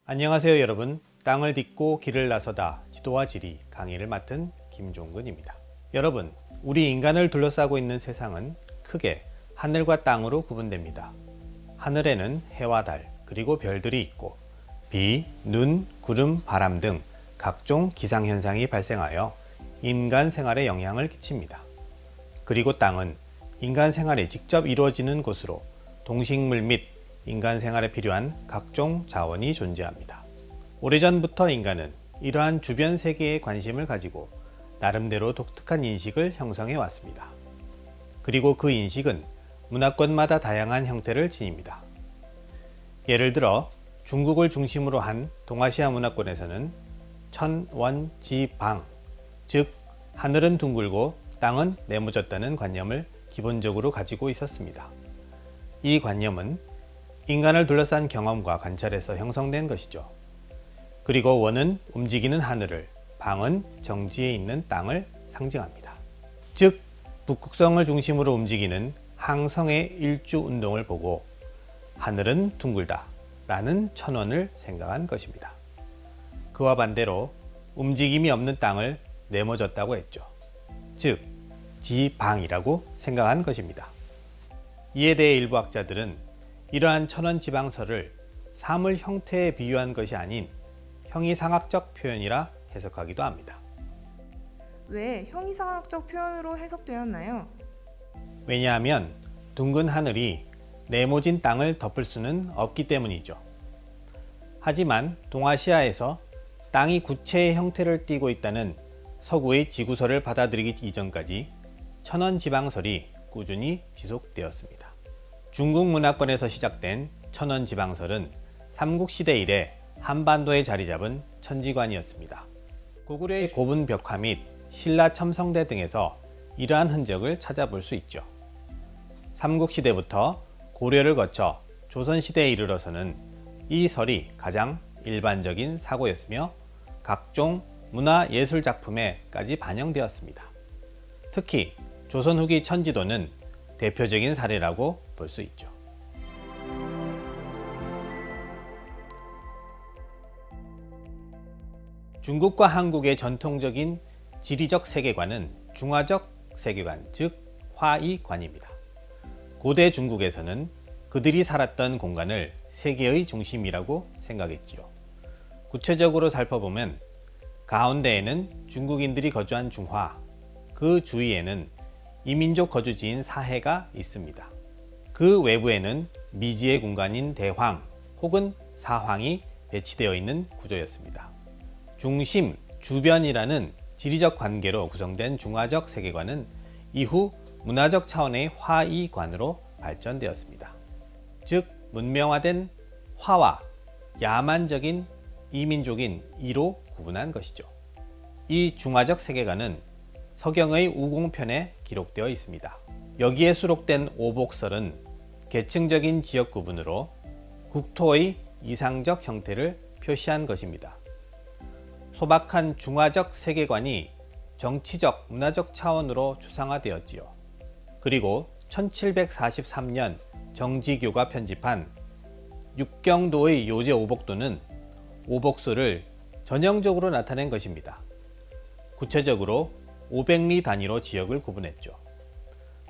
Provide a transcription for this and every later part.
안녕하세요 여러분. 땅을 딛고 길을 나서다 지도와 지리 강의를 맡은 김종근입니다. 여러분, 우리 인간을 둘러싸고 있는 세상은 크게 하늘과 땅으로 구분됩니다. 하늘에는 해와 달, 그리고 별들이 있고 비, 눈, 구름, 바람 등 각종 기상현상이 발생하여 인간 생활에 영향을 끼칩니다. 그리고 땅은 인간 생활에 직접 이루어지는 곳으로 동식물 및 인간 생활에 필요한 각종 자원이 존재합니다. 오래전부터 인간은 이러한 주변 세계에 관심을 가지고 나름대로 독특한 인식을 형성해 왔습니다. 그리고 그 인식은 문화권마다 다양한 형태를 지닙니다. 예를 들어 중국을 중심으로 한 동아시아 문화권에서는 천원지방, 즉 하늘은 둥글고 땅은 네모졌다는 관념을 기본적으로 가지고 있었습니다. 이 관념은 인간을 둘러싼 경험과 관찰에서 형성된 것이죠. 그리고 원은 움직이는 하늘을, 방은 정지에 있는 땅을 상징합니다. 즉, 북극성을 중심으로 움직이는 항성의 일주 운동을 보고 하늘은 둥글다 라는 천원을 생각한 것입니다. 그와 반대로 움직임이 없는 땅을 네모졌다고 했죠. 즉, 지방이라고 생각한 것입니다. 이에 대해 일부 학자들은 이러한 천원지방설을 사물 형태에 비유한 것이 아닌 형이상학적 표현이라 해석하기도 합니다. 왜 형이상학적 표현으로 해석되었나요? 왜냐하면 둥근 하늘이 네모진 땅을 덮을 수는 없기 때문이죠. 하지만 동아시아에서 땅이 구체의 형태를 띠고 있다는 서구의 지구설을 받아들이기 이전까지 천원지방설이 꾸준히 지속되었습니다. 중국 문화권에서 시작된 천원지방설은 삼국시대 이래 한반도에 자리잡은 천지관이었습니다. 고구려의 고분 벽화 및 신라 첨성대 등에서 이러한 흔적을 찾아볼 수 있죠. 삼국시대부터 고려를 거쳐 조선시대에 이르러서는 이 설이 가장 일반적인 사고였으며 각종 문화예술작품에까지 반영되었습니다. 특히 조선 후기 천지도는 대표적인 사례라고 볼 수 있죠. 중국과 한국의 전통적인 지리적 세계관은 중화적 세계관, 즉 화이관입니다. 고대 중국에서는 그들이 살았던 공간을 세계의 중심이라고 생각했지요. 구체적으로 살펴보면 가운데에는 중국인들이 거주한 중화, 그 주위에는 이민족 거주지인 사해가 있습니다. 그 외부에는 미지의 공간인 대황 혹은 사황이 배치되어 있는 구조였습니다. 중심, 주변이라는 지리적 관계로 구성된 중화적 세계관은 이후 문화적 차원의 화이관으로 발전되었습니다. 즉, 문명화된 화와 야만적인 이민족인 이로 구분한 것이죠. 이 중화적 세계관은 서경의 우공편에 기록되어 있습니다. 여기에 수록된 오복설은 계층적인 지역 구분으로 국토의 이상적 형태를 표시한 것입니다. 소박한 중화적 세계관이 정치적, 문화적 차원으로 추상화되었지요. 그리고 1743년 정지교가 편집한 육경도의 요제 오복도는 오복수를 전형적으로 나타낸 것입니다. 구체적으로 500리 단위로 지역을 구분했죠.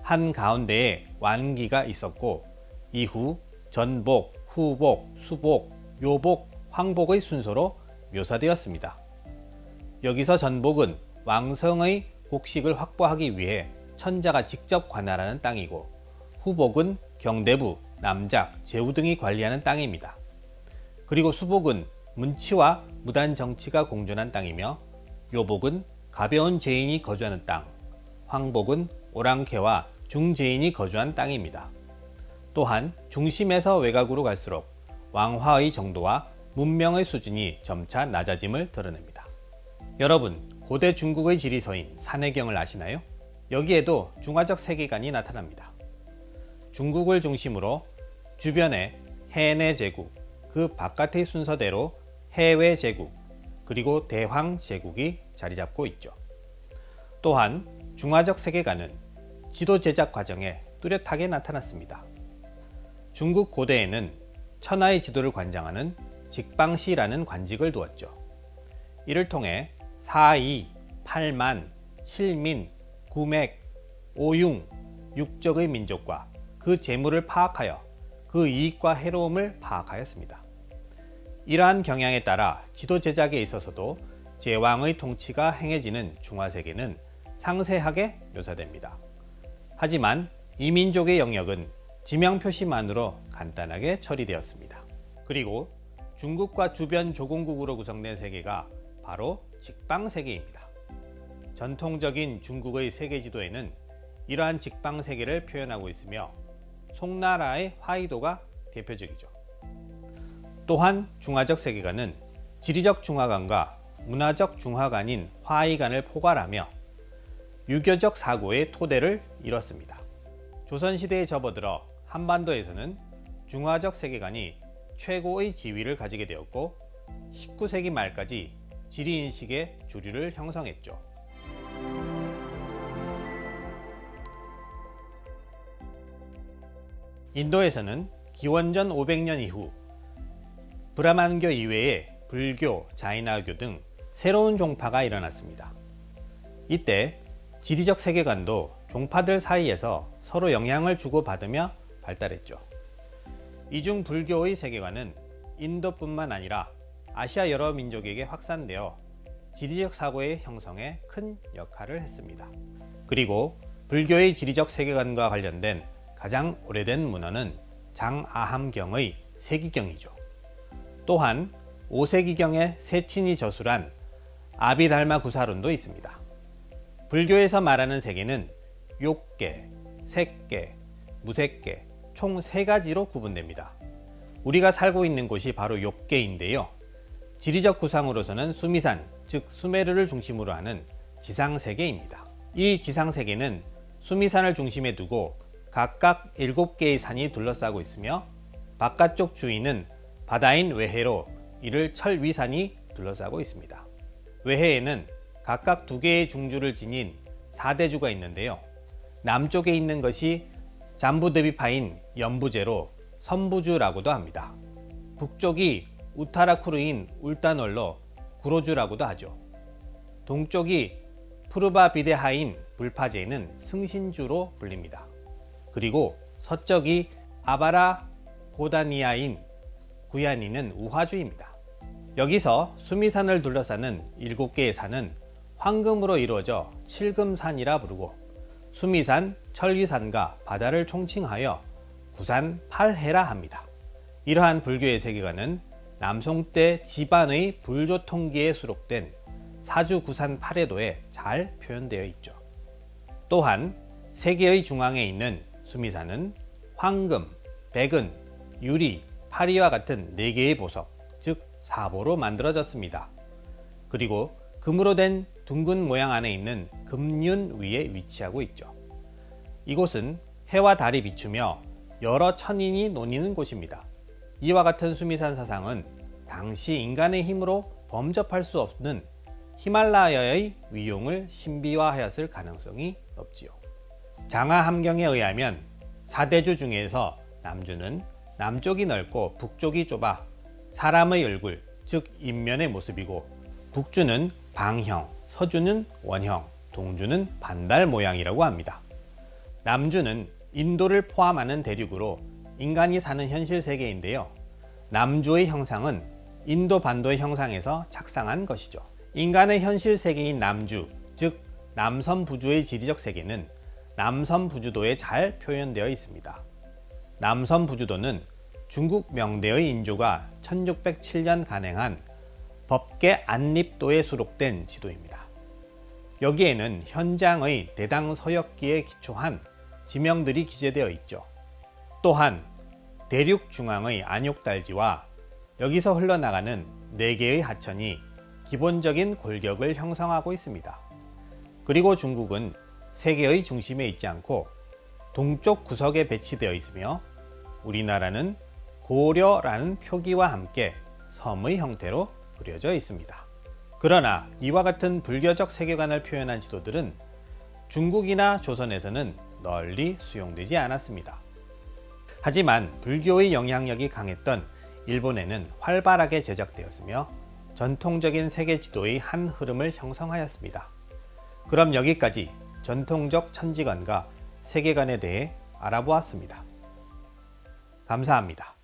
한 가운데에 완기가 있었고 이후 전복, 후복, 수복, 요복, 황복의 순서로 묘사되었습니다. 여기서 전복은 왕성의 곡식을 확보하기 위해 천자가 직접 관할하는 땅이고 후복은 경대부, 남작, 제후 등이 관리하는 땅입니다. 그리고 수복은 문치와 무단 정치가 공존한 땅이며 요복은 가벼운 죄인이 거주하는 땅, 황복은 오랑캐와 중죄인이 거주한 땅입니다. 또한 중심에서 외곽으로 갈수록 왕화의 정도와 문명의 수준이 점차 낮아짐을 드러냅니다. 여러분, 고대 중국의 지리서인 산해경을 아시나요? 여기에도 중화적 세계관이 나타납니다. 중국을 중심으로 주변에 해내 제국, 그 바깥의 순서대로 해외 제국, 그리고 대황 제국이 자리 잡고 있죠. 또한 중화적 세계관은 지도 제작 과정에 뚜렷하게 나타났습니다. 중국 고대에는 천하의 지도를 관장하는 직방시라는 관직을 두었죠. 이를 통해 사이, 팔만, 칠민, 구맥, 오융, 육적의 민족과 그 재물을 파악하여 그 이익과 해로움을 파악하였습니다. 이러한 경향에 따라 지도 제작에 있어서도 제왕의 통치가 행해지는 중화세계는 상세하게 묘사됩니다. 하지만 이 민족의 영역은 지명 표시만으로 간단하게 처리되었습니다. 그리고 중국과 주변 조공국으로 구성된 세계가 바로 직방세계입니다. 전통적인 중국의 세계지도에는 이러한 직방세계를 표현하고 있으며 송나라의 화이도가 대표적이죠. 또한 중화적 세계관은 지리적 중화관과 문화적 중화관인 화이관을 포괄하며 유교적 사고의 토대를 이뤘습니다. 조선시대에 접어들어 한반도에서는 중화적 세계관이 최고의 지위를 가지게 되었고 19세기 말까지 지리인식의 주류를 형성했죠. 인도에서는 기원전 500년 이후 브라만교 이외에 불교, 자이나교 등 새로운 종파가 일어났습니다. 이때 지리적 세계관도 종파들 사이에서 서로 영향을 주고받으며 발달했죠. 이중 불교의 세계관은 인도뿐만 아니라 아시아 여러 민족에게 확산되어 지리적 사고의 형성에 큰 역할을 했습니다. 그리고 불교의 지리적 세계관과 관련된 가장 오래된 문헌은 장아함경의 세기경이죠. 또한 5세기경의 세친이 저술한 아비달마 구사론도 있습니다. 불교에서 말하는 세계는 욕계, 색계, 무색계 총 3가지로 구분됩니다. 우리가 살고 있는 곳이 바로 욕계인데요. 지리적 구상으로서는 수미산, 즉 수메르를 중심으로 하는 지상세계입니다. 이 지상세계는 수미산을 중심에 두고 각각 7개의 산이 둘러싸고 있으며 바깥쪽 주위는 바다인 외해로 이를 철위산이 둘러싸고 있습니다. 외해에는 각각 2개의 중주를 지닌 4대주가 있는데요. 남쪽에 있는 것이 잠부드비파인 연부제로 선부주라고도 합니다. 북쪽이 우타라쿠르인 울타놀로 구로주라고도 하죠. 동쪽이 푸르바비데하인 불파제는 승신주로 불립니다. 그리고 서쪽이 아바라 고다니아인 구야니는 우화주입니다. 여기서 수미산을 둘러싸는 7개의 산은 황금으로 이루어져 칠금산이라 부르고 수미산, 철위산과 바다를 총칭하여 구산 8해라 합니다. 이러한 불교의 세계관은 남송 때 지반의 불조 통기에 수록된 사주 구산 8해도에 잘 표현되어 있죠. 또한 세계의 중앙에 있는 수미산은 황금, 백은, 유리, 파리와 같은 4개의 보석, 즉 사보로 만들어졌습니다. 그리고 금으로 된 둥근 모양 안에 있는 금륜 위에 위치하고 있죠. 이곳은 해와 달이 비추며 여러 천인이 논이는 곳입니다. 이와 같은 수미산 사상은 당시 인간의 힘으로 범접할 수 없는 히말라야의 위용을 신비화하였을 가능성이 높지요. 장하함경에 의하면 4대주 중에서 남주는 남쪽이 넓고 북쪽이 좁아 사람의 얼굴, 즉 인면의 모습이고 북주는 방형, 서주는 원형, 동주는 반달 모양이라고 합니다. 남주는 인도를 포함하는 대륙으로 인간이 사는 현실 세계인데요. 남주의 형상은 인도 반도의 형상에서 착상한 것이죠. 인간의 현실 세계인 남주, 즉 남섬부주의 지리적 세계는 남섬부주도에 잘 표현되어 있습니다. 남섬부주도는 중국 명대의 인조가 1607년 간행한 법계 안립도에 수록된 지도입니다. 여기에는 현장의 대당 서역기에 기초한 지명들이 기재되어 있죠. 또한 대륙 중앙의 안욕달지와 여기서 흘러나가는 4개의 하천이 기본적인 골격을 형성하고 있습니다. 그리고 중국은 세계의 중심에 있지 않고 동쪽 구석에 배치되어 있으며 우리나라는 고려라는 표기와 함께 섬의 형태로 그려져 있습니다. 그러나 이와 같은 불교적 세계관을 표현한 지도들은 중국이나 조선에서는 널리 수용되지 않았습니다. 하지만 불교의 영향력이 강했던 일본에는 활발하게 제작되었으며 전통적인 세계 지도의 한 흐름을 형성하였습니다. 그럼 여기까지 전통적 천지관과 세계관에 대해 알아보았습니다. 감사합니다.